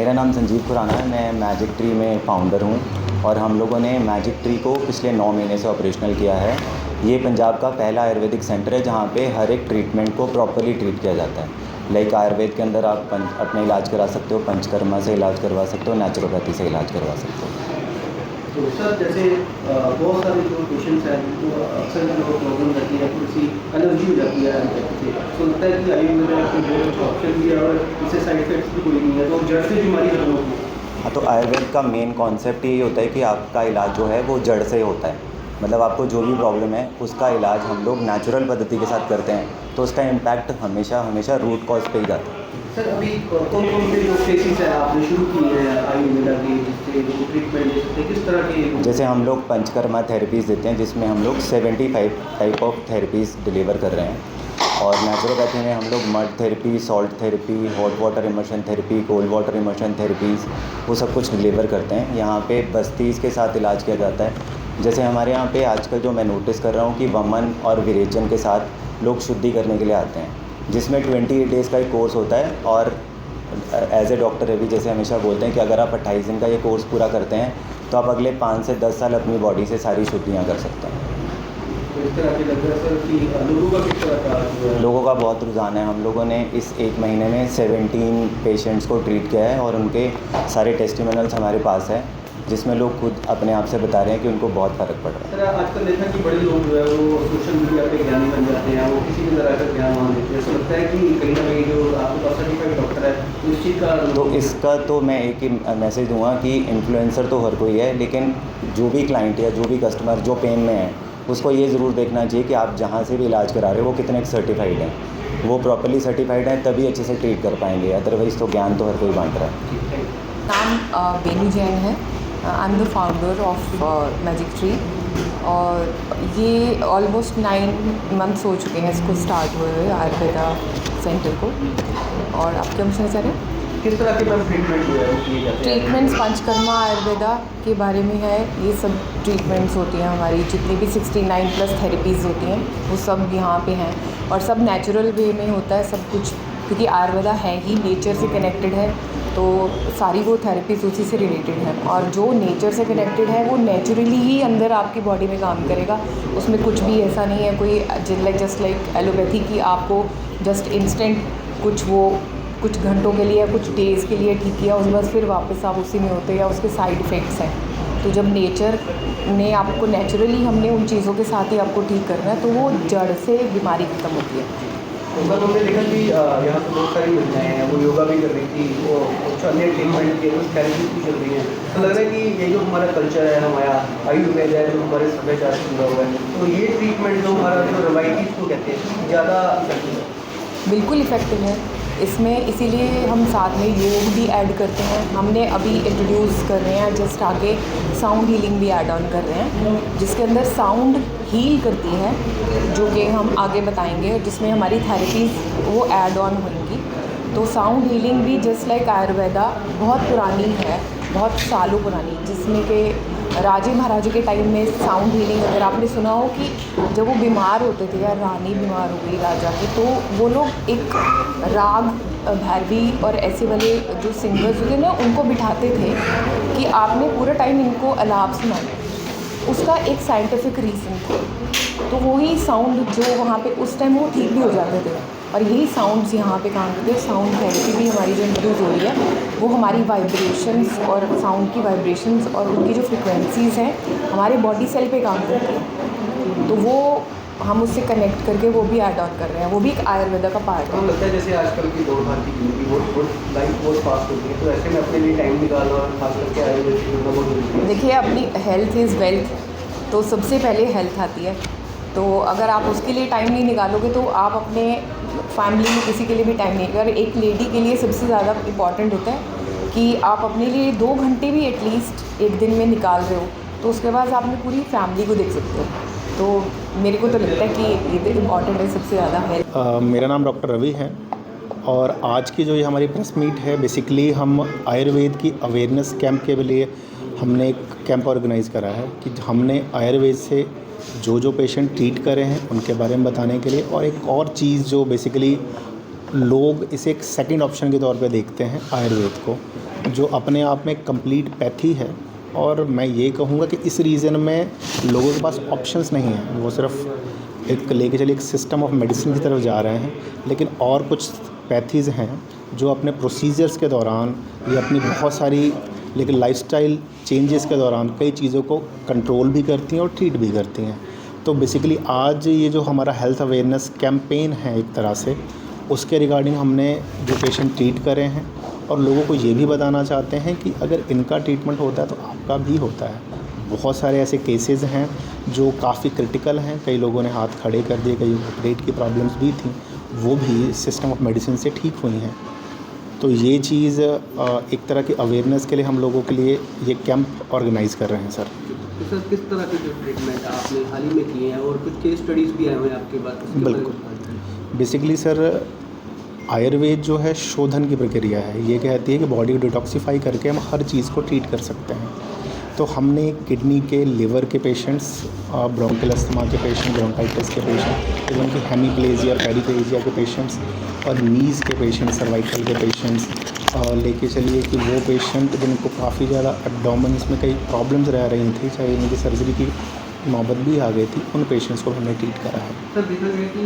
मेरा नाम संजीव खुराना है। मैं मैजिक ट्री में फ़ाउंडर हूँ और हम लोगों ने मैजिक ट्री को पिछले 9 महीने से ऑपरेशनल किया है। ये पंजाब का पहला आयुर्वेदिक सेंटर है जहाँ पे हर एक ट्रीटमेंट को प्रॉपर्ली ट्रीट किया जाता है। लाइक आयुर्वेद के अंदर आप अपना इलाज करा सकते हो, पंचकर्मा से इलाज करवा सकते हो, नेचुरोपैथी से इलाज करवा सकते हो। तो सर जैसे बहुत सारे जो पेशेंट्स हैं उनको अक्सर जो प्रॉब्लम रहती है थोड़ी-सी एलर्जी हो जाती है एलोपैथी से, तो लगता है कि आयुर्वेद में कोई बहुत अच्छा ऑप्शन भी है और इससे साइड इफेक्ट्स भी कोई नहीं है, तो जड़ से बीमारी खत्म होगी। हाँ, तो आयुर्वेद का मेन कॉन्सेप्ट यही होता है कि आपका इलाज जो है वो जड़ से होता है। मतलब आपको जो भी प्रॉब्लम है उसका इलाज हम लोग नेचुरल पद्धति के साथ करते हैं, तो उसका इम्पैक्ट हमेशा रूट कॉज पे ही जाता है। सर अभी कौन-कौन से जो केसेस हैं आपने शुरू किए हैं आयुर्वेदा के जिससे जो ट्रीटमेंट ले सकते हैं, किस तरह के? जैसे हम लोग पंचकर्मा थेरेपीज़ देते हैं जिसमें हम लोग 75 टाइप ऑफ थेरेपीज़ डिलीवर कर रहे हैं। और नेचुरोपैथी में हम लोग mud therapy, salt therapy, hot water immersion therapy, cold water immersion therapies वो सब कुछ डिलीवर करते हैं। यहाँ पे बस्तीज़ के साथ इलाज किया जाता है। जैसे हमारे यहाँ पे आजकल जो मैं नोटिस कर रहा हूँ कि वमन और विरेचन के साथ लोग शुद्धि करने के लिए आते हैं, जिसमें 28 डेज़ का एक कोर्स होता है। और एज ए डॉक्टर रवि जैसे हमेशा बोलते हैं कि अगर आप 28 दिन का ये कोर्स पूरा करते हैं तो आप अगले 5 से 10 साल अपनी बॉडी से सारी शुद्धियाँ कर सकते हैं। तो इस तरह की लग रहा है सर कि लोगों का किस तरह का जो है? लोगों का बहुत रुझान है। हम लोगों ने इस 1 महीने में 17 पेशेंट्स को ट्रीट किया है और उनके सारे टेस्टिमोनियल्स हमारे पास है, जिसमें लोग खुद अपने आप से बता रहे हैं कि उनको बहुत फ़र्क पड़ रहा है। सर आजकल देखा कि बड़े लोग जो है वो सोशल मीडिया पे ज्ञानी बन जाते हैं, वो किसी भी तरह का ज्ञान मान लेते हैं। ऐसा लगता है कि कहीं ना कहीं जो आपके पास सर्टिफाइड डॉक्टर है उस चीज़ का तो इसका तो मैं एक ही मैसेज दूँगा कि इन्फ्लुएंसर तो हर कोई है, लेकिन जो भी क्लाइंट या जो भी कस्टमर जो पेन में है उसको ये ज़रूर देखना चाहिए कि आप जहाँ से भी इलाज करा रहे हो वो कितने सर्टिफाइड हैं। वो प्रॉपर्ली सर्टिफाइड हैं तभी अच्छे से ट्रीट कर पाएंगे, अदरवाइज़ तो ज्ञान तो हर कोई बांट रहा है। नाम बेनू जैन है। I am the founder of magic tree और ये ऑलमोस्ट 9 मंथ्स हो चुके हैं इसको स्टार्ट हुए हुए आयुर्वेदा सेंटर को। और आप क्या पूछना चाह रहे हैं? किस तरह के मैम ट्रीटमेंट जो है वो किए जाते हैं? ट्रीटमेंट्स पंचकर्मा आयुर्वेदा के बारे में है। ये सब ट्रीटमेंट्स होती हैं हमारी, जितनी भी 69+ थेरेपीज़ होती हैं वो सब यहाँ पे हैं और सब नेचुरल वे में होता है सब कुछ, क्योंकि आयुर्वेदा है ही नेचर से कनेक्टेड है, तो सारी वो थेरेपीज़ उसी से रिलेटेड है। और जो नेचर से कनेक्टेड है वो नेचुरली ही अंदर आपकी बॉडी में काम करेगा। उसमें कुछ भी ऐसा नहीं है कोई जस्ट लाइक एलोपैथी की आपको जस्ट इंस्टेंट कुछ घंटों के लिए या कुछ डेज़ के लिए ठीक किया, उसके बाद फिर वापस आप उसी में होते हैं या उसके साइड इफ़ेक्ट्स हैं। तो जब नेचर ने आपको नेचुरली हमने उन चीज़ों के साथ ही आपको ठीक करना है तो वो जड़ से बीमारी खत्म होती है। तो सर हमने देखा कि यहाँ पे बहुत सारी महिलाएं हैं वो योगा भी कर रही थी, वो कुछ अन्य ट्रीटमेंट के कुछ थेरेपीज भी चल रही हैं। तो लग रहा है कि ये जो हमारा कल्चर है, हमारा आयुर्वेद है, जो हमारे सभ्यचार से जुड़ा हुआ है, तो ये ट्रीटमेंट जो हमारा जो रवायती इसको कहते हैं ज़्यादा इफेक्टिव है। बिल्कुल इफ़ेक्टिव है इसमें, इसीलिए हम साथ में योग भी ऐड करते हैं। हमने अभी इंट्रोड्यूस कर रहे हैं जस्ट आगे साउंड हीलिंग भी ऐड ऑन कर रहे हैं, जिसके अंदर साउंड हील करती है, जो कि हम आगे बताएंगे, जिसमें हमारी थेरेपीज़ वो ऐड ऑन होंगी। तो साउंड हीलिंग भी जस्ट लाइक आयुर्वेदा बहुत पुरानी है, बहुत सालों पुरानी, जिसमें कि राजे महाराजे के टाइम में साउंड हीलिंग, अगर आपने सुना हो कि जब वो बीमार होते थे या रानी बीमार हो गई राजा की, तो वो लोग एक राग भैरवी और ऐसे वाले जो सिंगर्स होते ना उनको बिठाते थे कि आपने पूरा टाइम इनको अलाप सुनाना। उसका एक साइंटिफिक रीज़न था, तो वही साउंड जो वहाँ पे उस टाइम वो ठीक भी हो जाते थे और यही साउंड्स यहाँ पे काम करते हैं। साउंड थेरेपी भी हमारी जो इंट्रोड्यूस हो रही है वो हमारी वाइब्रेशंस और साउंड की वाइब्रेशंस और उनकी जो फ्रिक्वेंसीज़ हैं हमारे बॉडी सेल पे काम करती हैं, तो वो हम उससे कनेक्ट करके वो भी ऐड ऑन कर रहे हैं, वो भी एक आयुर्वेदा का पार्ट है। तो लगता है जैसे आजकल की दौड़ भाग की ज़िंदगी बहुत लाइफ बहुत फास्ट होती है, तो ऐसे में अपने लिए टाइम निकालना और खास करके आयुर्वेद की जुड़ना बहुत जरूरी है। देखिए, अपनी हेल्थ इज़ वेल्थ, तो सबसे पहले हेल्थ आती है। तो अगर आप उसके लिए टाइम नहीं निकालोगे तो आप अपने फैमिली में किसी के लिए भी टाइम नहीं। अगर एक लेडी के लिए सबसे ज़्यादा इम्पॉर्टेंट होता है कि आप अपने लिए 2 घंटे भी एटलीस्ट एक दिन में निकाल रहे हो, तो उसके बाद आप अपनी पूरी फैमिली को देख सकते हो। तो मेरे को तो लगता है कि ये इम्पॉर्टेंट है सबसे ज़्यादा हेल्थ। मेरा नाम डॉक्टर रवि है और आज की जो ये हमारी प्रेस मीट है, बेसिकली हम आयुर्वेद की अवेयरनेस कैंप के लिए हमने एक कैंप ऑर्गेनाइज़ करा है कि हमने आयुर्वेद से जो पेशेंट ट्रीट करे हैं उनके बारे में बताने के लिए, और एक और चीज़ जो बेसिकली लोग इसे एक सेकंड ऑप्शन के तौर पे देखते हैं आयुर्वेद को, जो अपने आप में कंप्लीट पैथी है। और मैं ये कहूँगा कि इस रीज़न में लोगों के पास ऑप्शंस नहीं हैं, वो सिर्फ एक लेके चलिए एक सिस्टम ऑफ मेडिसिन की तरफ जा रहे हैं, लेकिन और कुछ पैथीज़ हैं जो अपने प्रोसीजर्स के दौरान या अपनी बहुत सारी लेकिन लाइफस्टाइल चेंजेस के दौरान कई चीज़ों को कंट्रोल भी करती हैं और ट्रीट भी करती हैं। तो बेसिकली आज ये जो हमारा हेल्थ अवेयरनेस कैंपेन है एक तरह से, उसके रिगार्डिंग हमने जो पेशेंट ट्रीट करे हैं और लोगों को ये भी बताना चाहते हैं कि अगर इनका ट्रीटमेंट होता है तो आपका भी होता है। बहुत सारे ऐसे केसेस हैं जो काफ़ी क्रिटिकल हैं, कई लोगों ने हाथ खड़े कर दिए, कई पेट की प्रॉब्लम्स भी थी, वो भी सिस्टम ऑफ मेडिसिन से ठीक हुई हैं। तो ये चीज़ एक तरह की अवेयरनेस के लिए हम लोगों के लिए ये कैंप ऑर्गेनाइज़ कर रहे हैं सर। तो सर किस तरह के जो ट्रीटमेंट आपने हाल ही में किए हैं और कुछ केस स्टडीज़ भी आए हुए हैं आपके पास? बिल्कुल। बेसिकली सर आयुर्वेद जो है शोधन की प्रक्रिया है, ये कहती है कि बॉडी को डिटॉक्सीफाई करके हम हर चीज़ को ट्रीट कर सकते हैं। तो हमने किडनी के, लिवर के पेशेंट्स, ब्रोंकियल अस्थमा के पेशेंट, ब्रोंकाइटिस के पेशेंट, इवन कि हेमीप्लेजिया, पेरिप्लेजिया के पेशेंट्स और नीज़ के पेशेंट, सर्वाइकल के पेशेंट्स, लेके चलिए कि वो पेशेंट जिनको काफ़ी ज़्यादा एब्डोमेन्स में कई प्रॉब्लम्स रह रही थी, चाहे उनकी सर्जरी की नौबत भी आ गई थी, उन पेशेंट्स को हमने ट्रीट करा है। सर देखा गया कि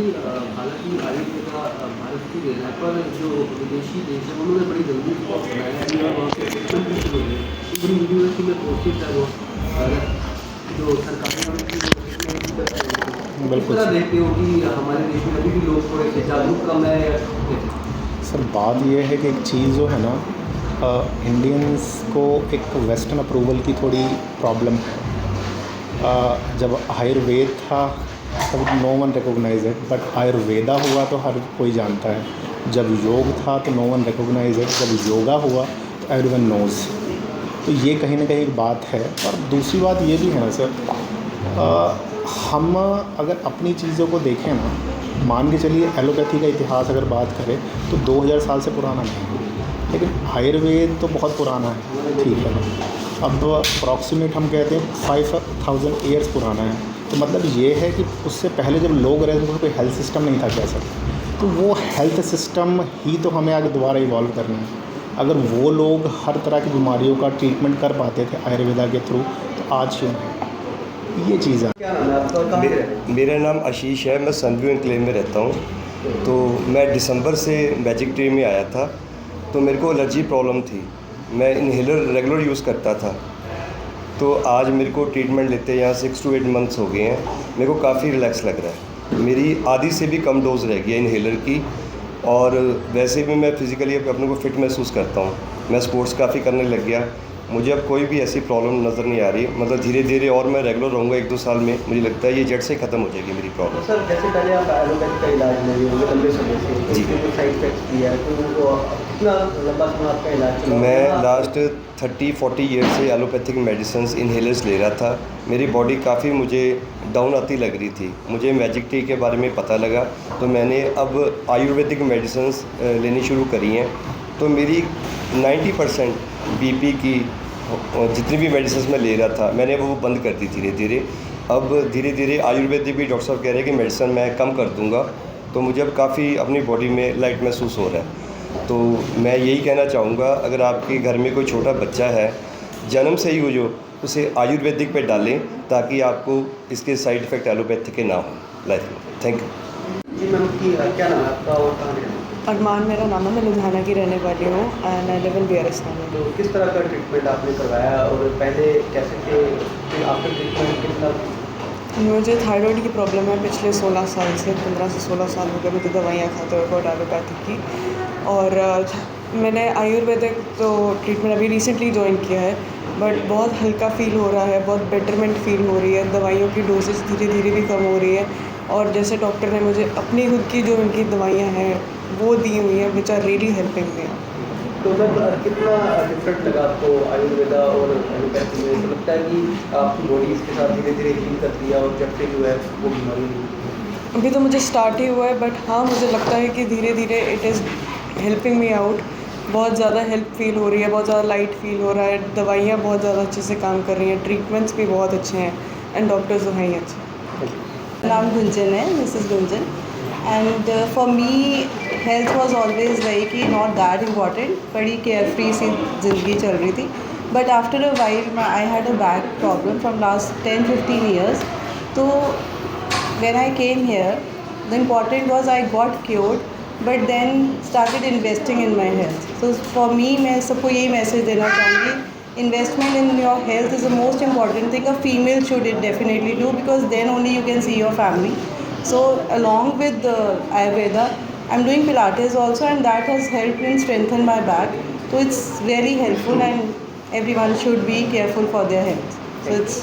हालांकि आयुर्वेद का भारत की देन है, पर जो विदेशी देश है उन्होंने बड़ी जल्दी इसको अपनाया है और वहाँ से ट्रीटमेंट भी शुरू हुई है। पूरी यूनिवर्सिटी में कोशिश है वो जो सरकारी बिल्कुल तरह देखते हो कि हमारे देश में अभी भी लोग थोड़े से जागरूक कम है या सर बात यह है कि एक चीज़ जो है ना, इंडियंस को एक वेस्टर्न अप्रूवल की थोड़ी प्रॉब्लम है। जब आयुर्वेद था तब no one recognise it, but Ayurveda हुआ तो हर कोई जानता है। जब योग था तो नो वन रिकॉग्नाइज इट, जब योगा हुआ तो एवरीवन नोज़। तो ये कहीं ना कहीं एक बात है। और दूसरी बात ये भी है ना सर, हम अगर अपनी चीज़ों को देखें ना, मान के चलिए एलोपैथी का इतिहास अगर बात करें तो 2000 साल से पुराना नहीं, लेकिन आयुर्वेद तो बहुत पुराना है, ठीक है ना। अब अप्रॉक्सीमेट हम कहते हैं 5000 ईयर्स पुराना है। तो मतलब ये है कि उससे पहले जब लोग रहे थे तो कोई हेल्थ सिस्टम नहीं था कह सकते। तो वो हेल्थ सिस्टम ही तो हमें आगे दोबारा इवॉल्व करना है। अगर वो लोग हर तरह की बीमारियों का ट्रीटमेंट कर पाते थे आयुर्वेदा के थ्रू, तो आज क्यों है ये चीज़ है। क्या नाम है आपका, कहाँ से रहते हैं? मेरा नाम आशीष है, मैं सनव्यू एनक्लेव में रहता हूँ। तो मैं दिसंबर से मैजिक ट्री में आया था, तो मेरे को एलर्जी प्रॉब्लम थी। मैं इन्हेलर रेगुलर यूज़ करता था। तो आज मेरे को ट्रीटमेंट लेते यहाँ 6 to 8 मंथ्स हो गए हैं। मेरे को काफ़ी रिलैक्स लग रहा है। मेरी आधी से भी कम डोज रह गई इन्हेलर की, और वैसे भी मैं फ़िज़िकली अपने को फ़िट महसूस करता हूँ। मैं स्पोर्ट्स काफ़ी करने लग गया। मुझे अब कोई भी ऐसी प्रॉब्लम नज़र नहीं आ रही। मतलब धीरे धीरे और मैं रेगुलर रहूँगा 1-2 साल में, मुझे लगता है ये जड़ से ख़त्म हो जाएगी मेरी प्रॉब्लम। सर जैसे पहले आप एलोपैथी का इलाज ले रहे होंगे लंबे समय से, जी। उसके कुछ साइड इफेक्ट्स भी है, तो वो कितना लंबा समय आपका इलाज चला? मैं लास्ट 30-40 ईयर से एलोपैथिक मेडिसिन इन्हेलर्स ले रहा था। मेरी बॉडी काफ़ी मुझे डाउन आती लग रही थी। मुझे मैजिक टी के बारे में पता लगा, तो मैंने अब आयुर्वेदिक मेडिसिन लेनी शुरू करी हैं। तो मेरी 90% बीपी की जितनी भी मेडिसिन मैं ले रहा था, मैंने वो बंद कर दी धीरे धीरे। अब धीरे धीरे आयुर्वेदिक भी डॉक्टर साहब कह रहे हैं कि मेडिसिन मैं कम कर दूंगा, तो मुझे अब काफ़ी अपनी बॉडी में लाइट महसूस हो रहा है। तो मैं यही कहना चाहूँगा, अगर आपके घर में कोई छोटा बच्चा है, जन्म से ही वो जो उसे आयुर्वेदिक पे डालें, ताकि आपको इसके साइड इफ़ेक्ट एलोपैथी के ना हो लाइफ में। Thank you. जी मैम, की क्या नाम है आपका और कहाँ रहते हैं? अरमान मेरा नाम है, मैं लुधियाना की रहने वाली हूँ एंड आई लिव इन बियरिस्तान में। तो किस तरह का ट्रीटमेंट आपने करवाया और पहले कैसे थे, फिर आफ्टर ट्रीटमेंट कितना? मुझे थायराइड की प्रॉब्लम है पिछले 16 साल से, 15 से 16 साल हो गए मुझे दवाइयाँ खाते हुए बहुत एलोपैथिक की। और मैंने आयुर्वेदिक तो ट्रीटमेंट अभी रिसेंटली ज्वाइन किया है, बट बहुत हल्का फील हो रहा है, बहुत बेटरमेंट फील हो रही है। दवाइयों की डोजेज धीरे धीरे भी कम हो रही है, और जैसे डॉक्टर ने मुझे अपनी खुद की जो उनकी दवाइयाँ हैं वो दी हुई हैं, which are really helping me. तो मैम कितना डिफरेंट लगा आपको आयुर्वेदा और एलोपैथी में? तो लगता है कि आपकी बॉडी इसके साथ धीरे धीरे हील करती है और जब से जो है वो बीमारी नहीं? अभी तो मुझे स्टार्ट ही हुआ है, बट हाँ मुझे लगता है कि धीरे धीरे it is helping me out. बहुत ज़्यादा हेल्प फील हो रही है, बहुत ज़्यादा लाइट फील हो रहा है, दवाइयाँ बहुत ज़्यादा अच्छे से काम कर रही हैं, ट्रीटमेंट्स भी बहुत अच्छे हैं एंड डॉक्टर्स तो हैं ही अच्छे। नाम गुंजन है, Mrs Gunjan, and for me health was always like कि नॉट दैट इम्पॉर्टेंट, बड़ी केयर फ्री सी ज़िंदगी चल रही थी. But after a while I had a back problem from last 10-15 years. तो when I came here, the important was I got cured, but then started investing in my health. So for me, मैं सबको यही message देना चाहूँगी, investment in your health is the most important thing a female should definitely do, because then only you can see your family. So along with the Ayurveda, I'm doing Pilates also, and that has helped in strengthen my back. So it's very helpful, and everyone should be careful for their health. So it's